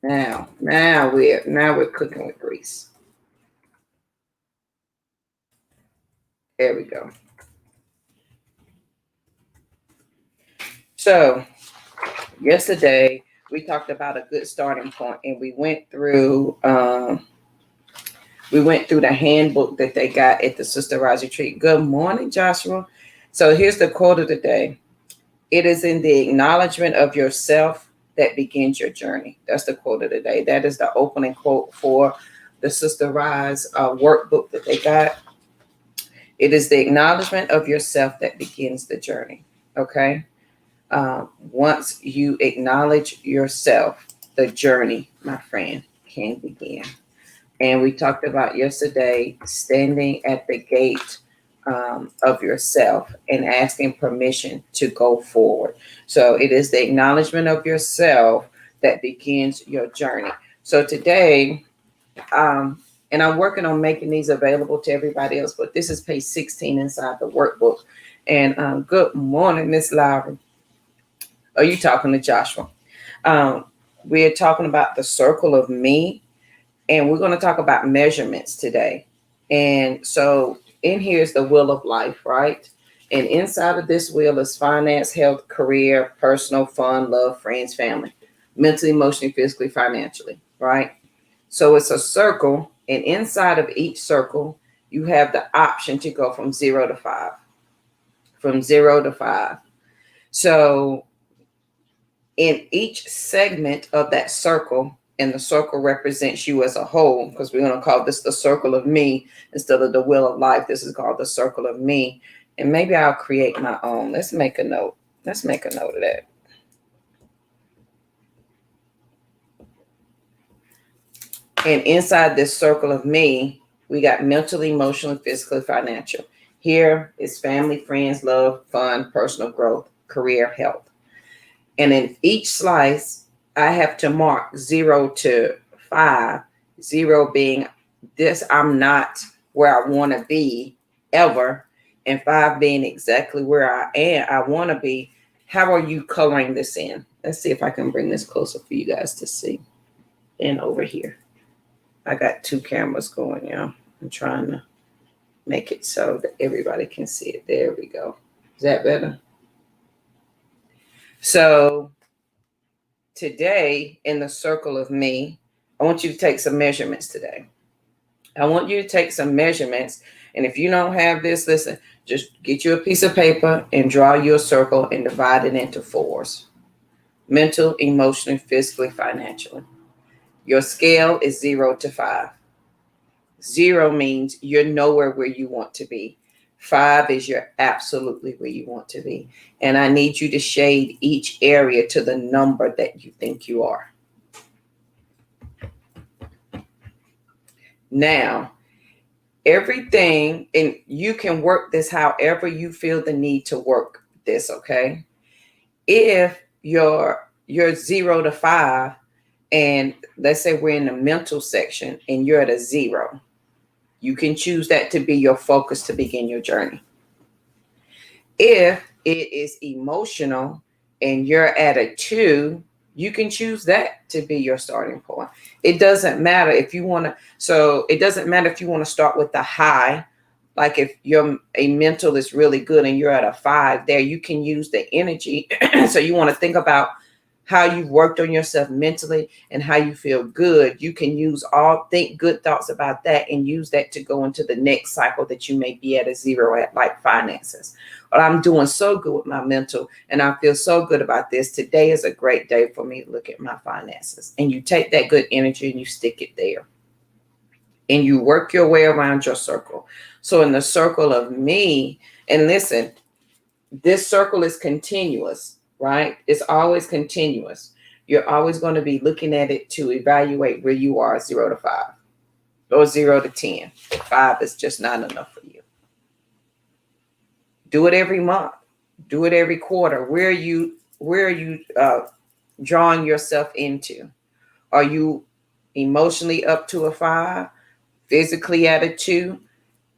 Now we're cooking with grease. There we go. So yesterday we talked about a good starting point, and we went through the handbook that they got at the Sister Rise retreat. Good morning, Joshua. So here's the quote of the day. It is in the acknowledgement of yourself that begins your journey. That's the quote of the day. That is the opening quote for the Sister Rise workbook that they got. It is the acknowledgement of yourself that begins the journey. Okay. Once you acknowledge yourself, the journey, my friend, can begin. And we talked about yesterday standing at the gate of yourself and asking permission to go forward. So it is the acknowledgement of yourself that begins your journey. So today, and I'm working on making these available to everybody else, but this is page 16 inside the workbook. And good morning, Miss Lowry. Are you talking to Joshua? Um, we're talking about the circle of me, and we're going to talk about measurements today. And so in here is the wheel of life, right? And inside of this wheel is finance, health, career, personal, fun, love, friends, family, mentally, emotionally, physically, financially, right? So it's a circle, and inside of each circle, you have the option to go from 0 to 5. From 0 to 5. So in each segment of that circle, and the circle represents you as a whole, because we're going to call this the circle of me instead of the wheel of life. This is called the circle of me. And maybe I'll create my own. Let's make a note. Let's make a note of that. And inside this circle of me, we got mentally, emotionally, physically, financial. Here is family, friends, love, fun, personal growth, career, health. And in each slice, I have to mark 0 to 5, 0 being this, I'm not where I want to be ever, and 5 being exactly where I want to be. How are you coloring this in? Let's see if I can bring this closer for you guys to see. And over here, I got 2 cameras going, y'all. I'm trying to make it so that everybody can see it. There we go. Is that better? So today, in the circle of me, I want you to take some measurements today. I want you to take some measurements. And if you don't have this, listen, just get you a piece of paper and draw you a circle and divide it into 4s. Mental, emotionally, physically, financially. Your scale is 0 to 5. 0 means you're nowhere where you want to be. 5 is you're absolutely where you want to be. And I need you to shade each area to the number that you think you are. Now, everything, and you can work this however you feel the need to work this, okay? If you're 0 to 5, and let's say we're in the mental section and you're at a 0, you can choose that to be your focus to begin your journey. If it is emotional and you're at a 2, you can choose that to be your starting point. It doesn't matter if you want to. So it doesn't matter if you want to start with the high. Like if a mental is really good and you're at a 5 there, you can use the energy. So you want to think about how you've worked on yourself mentally and how you feel good. You can think good thoughts about that and use that to go into the next cycle that you may be at a 0 at, like finances. Well, I'm doing so good with my mental and I feel so good about this. Today is a great day for me to look at my finances. And you take that good energy and you stick it there. And you work your way around your circle. So in the circle of me, and listen, this circle is continuous, right? It's always continuous. You're always going to be looking at it to evaluate where you are 0 to 5 or 0 to 10. 5 is just not enough for you. Do it every month. Do it every quarter. Where are you drawing yourself into? Are you emotionally up to a 5? Physically at a 2?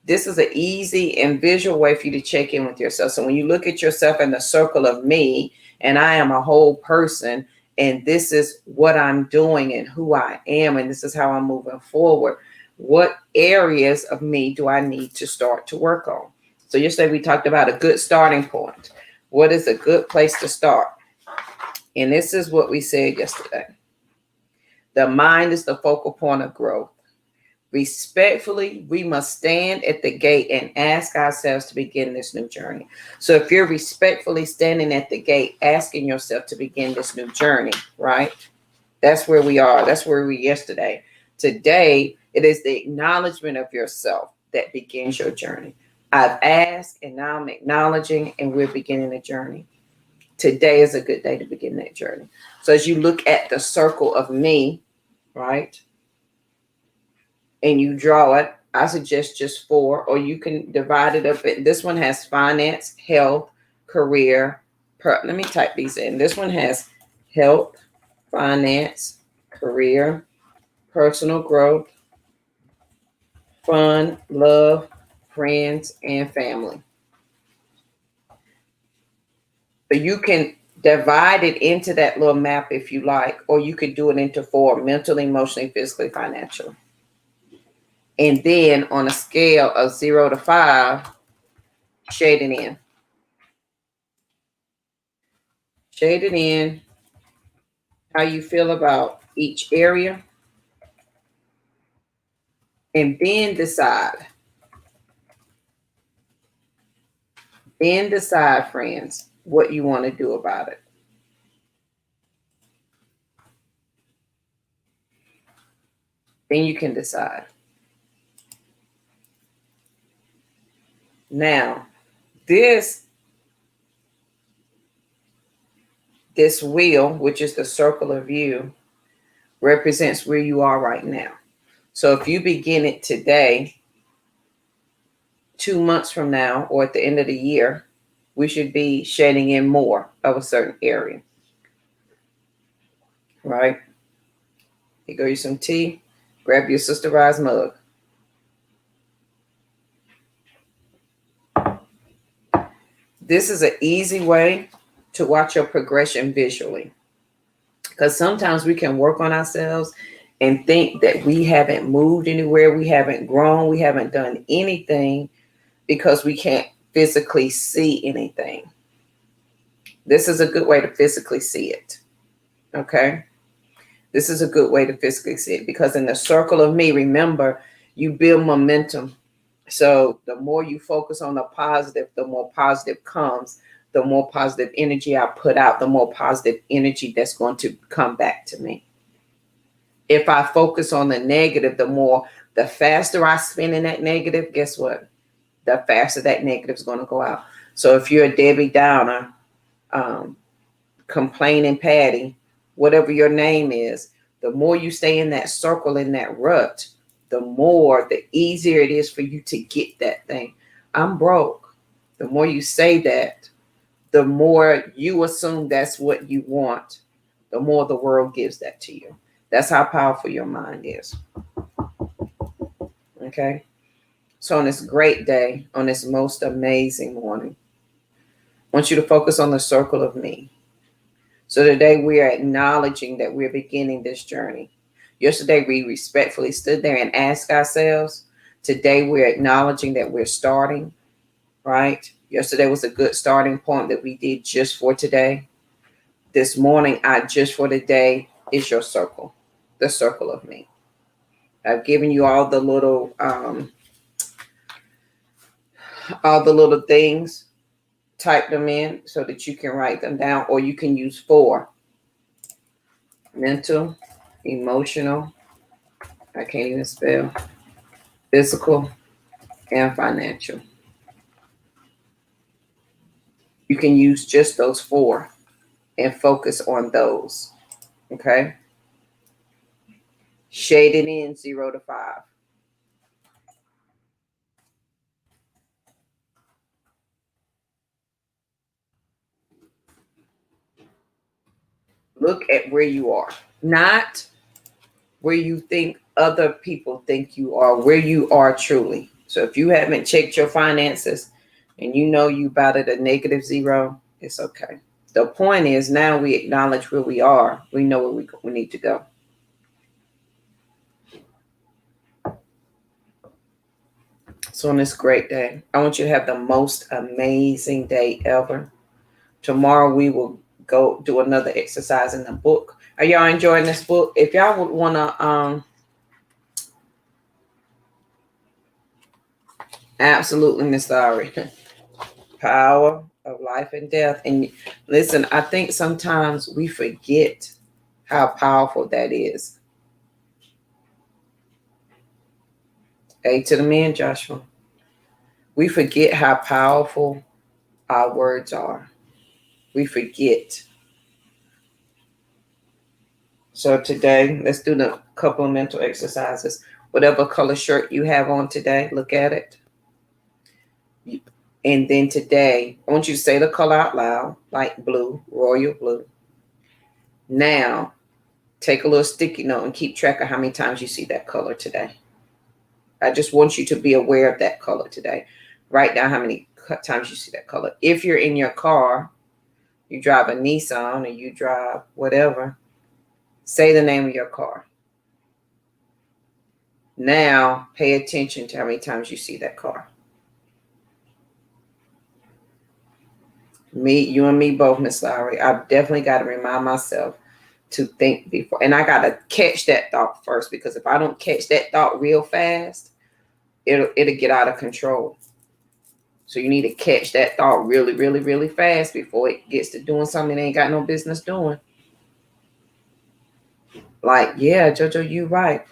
This is an easy and visual way for you to check in with yourself. So when you look at yourself in the circle of me, and I am a whole person, and this is what I'm doing and who I am, and this is how I'm moving forward. What areas of me do I need to start to work on? So yesterday we talked about a good starting point. What is a good place to start? And this is what we said yesterday. The mind is the focal point of growth. Respectfully, we must stand at the gate and ask ourselves to begin this new journey. So if you're respectfully standing at the gate, asking yourself to begin this new journey, right? That's where we are. That's where we were yesterday. Today, it is the acknowledgement of yourself that begins your journey. I've asked, and now I'm acknowledging, and we're beginning a journey. Today is a good day to begin that journey. So as you look at the circle of me, right, and you draw it, I suggest just 4, or you can divide it up. This one has finance, health, career. Let me type these in. This one has health, finance, career, personal growth, fun, love, friends, and family. So you can divide it into that little map if you like, or you could do it into 4: mentally, emotionally, physically, financially. And then on a scale of 0 to 5, shade it in. Shade it in how you feel about each area. And then decide. Then decide, friends, what you want to do about it. Then you can decide. Now, this wheel, which is the circle of you, represents where you are right now. So if you begin it today, 2 months from now, or at the end of the year, we should be shading in more of a certain area. Right? You go, you some tea, grab your Sister Rise mug. This is an easy way to watch your progression visually. Because sometimes we can work on ourselves and think that we haven't moved anywhere, we haven't grown, we haven't done anything because we can't physically see anything. This is a good way to physically see it. Okay? This is a good way to physically see it, because in the circle of me, remember, you build momentum. So the more you focus on the positive, the more positive comes. The more positive energy I put out, the more positive energy that's going to come back to me. If I focus on the negative, the faster I spin in that negative, guess what? The faster that negative is going to go out. So if you're a Debbie Downer, complaining Patty, whatever your name is, the more you stay in that circle, in that rut, the easier it is for you to get that thing. I'm broke. The more you say that, the more you assume that's what you want, the more the world gives that to you. That's how powerful your mind is. Okay? So on this great day, on this most amazing morning, I want you to focus on the circle of me. So today we are acknowledging that we're beginning this journey. Yesterday we respectfully stood there and asked ourselves. Today we're acknowledging that we're starting, right? Yesterday was a good starting point that we did just for today. This morning, just for today is your circle, the circle of me. I've given you all the little things. Type them in so that you can write them down, or you can use 4: mental, emotional, I can't even spell, physical, and financial. You can use just those 4 and focus on those. Okay? Shade it in 0 to 5. Look at where you are, not where you think other people think you are, where you are truly. So if you haven't checked your finances and you know you about at a -0, it's okay. The point is now we acknowledge where we are. We know where we need to go. So on this great day, I want you to have the most amazing day ever. Tomorrow we will go do another exercise in the book. Are y'all enjoying this book? If y'all would want to, absolutely, Miss Laurie. Power of life and death. And listen, I think sometimes we forget how powerful that is. A to the man, Joshua. We forget how powerful our words are. We forget. So today, let's do the couple of mental exercises. Whatever color shirt you have on today, look at it. And then today, I want you to say the color out loud, like blue, royal blue. Now, take a little sticky note and keep track of how many times you see that color today. I just want you to be aware of that color today. Write down how many times you see that color. If you're in your car, you drive a Nissan or you drive whatever, say the name of your car. Now, pay attention to how many times you see that car. You and me both, Miss Lowry. I've definitely got to remind myself to think before. And I got to catch that thought first, because if I don't catch that thought real fast, it'll get out of control. So you need to catch that thought really, really, really fast before it gets to doing something it ain't got no business doing. Like, yeah, JoJo, you right.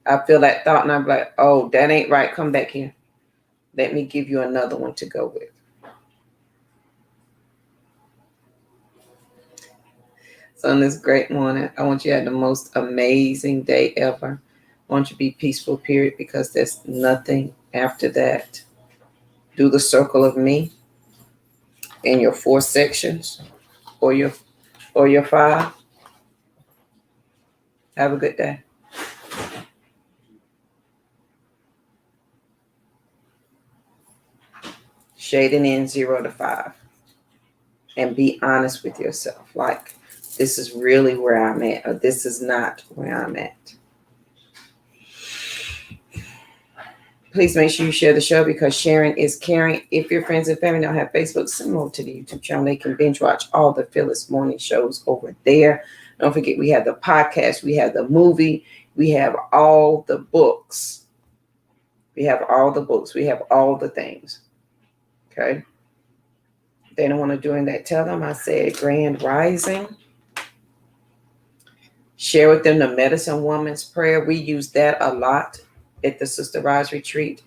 I feel that thought and I'm like, oh, that ain't right. Come back here. Let me give you another one to go with. So on this great morning, I want you to have the most amazing day ever. I want you to be peaceful, period, because there's nothing after that. Do the circle of me in your 4 sections or your 5. Have a good day. Shading in 0 to 5. And be honest with yourself. Like, this is really where I'm at, or this is not where I'm at. Please make sure you share the show, because sharing is caring. If your friends and family don't have Facebook, send them over to the YouTube channel. They can binge watch all the Phyllis Morning shows over there. Don't forget, we have the podcast, we have the movie, we have all the books. We have all the books. We have all the things. Okay? If they don't want to do that, tell them I said Grand Rising. Share with them the Medicine Woman's Prayer. We use that a lot at the Sister Rise Retreat.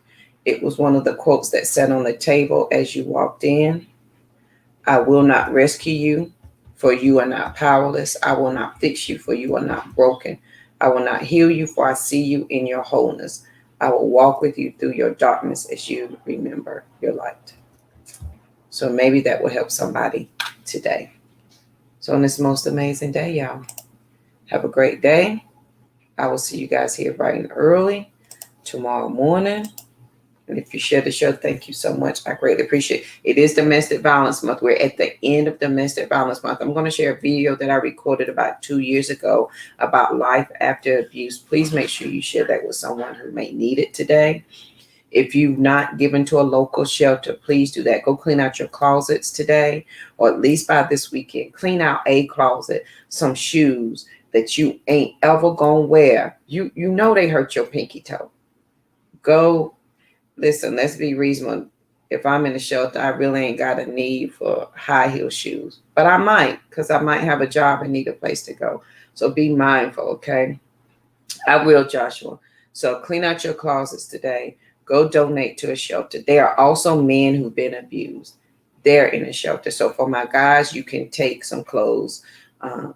It was one of the quotes that sat on the table as you walked in. I will not rescue you, for you are not powerless. I will not fix you, for you are not broken. I will not heal you, for I see you in your wholeness. I will walk with you through your darkness as you remember your light. So maybe that will help somebody today. So on this most amazing day, y'all, have a great day. I will see you guys here bright and early tomorrow morning. And if you share the show, thank you so much. I greatly appreciate it. It is Domestic Violence Month. We're at the end of Domestic Violence Month. I'm going to share a video that I recorded about 2 years ago about life after abuse. Please make sure you share that with someone who may need it today. If you've not given to a local shelter, please do that. Go clean out your closets today, or at least by this weekend. Clean out a closet, some shoes that you ain't ever gonna wear. You know they hurt your pinky toe. Go, listen, let's be reasonable. If I'm in a shelter, I really ain't got a need for high heel shoes. But I might, because I might have a job and need a place to go. So be mindful, okay? I will, Joshua. So clean out your closets today. Go donate to a shelter. There are also men who've been abused. They're in a shelter. So for my guys, you can take some clothes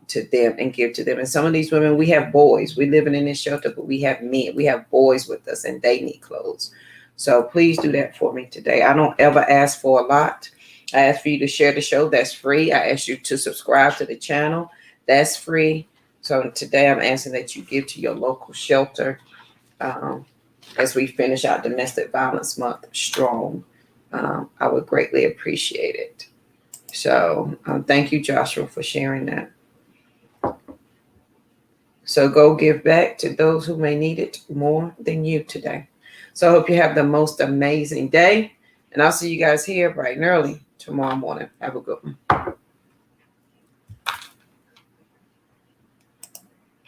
to them and give to them. And some of these women, we have boys. We're living in this shelter, but we have men. We have boys with us, and they need clothes. So please do that for me today. I don't ever ask for a lot. I ask for you to share the show. That's free. I ask you to subscribe to the channel. That's free. So today I'm asking that you give to your local shelter as we finish our Domestic Violence Month strong. I would greatly appreciate it. So thank you, Joshua, for sharing that. So go give back to those who may need it more than you today. So I hope you have the most amazing day. And I'll see you guys here bright and early tomorrow morning. Have a good one.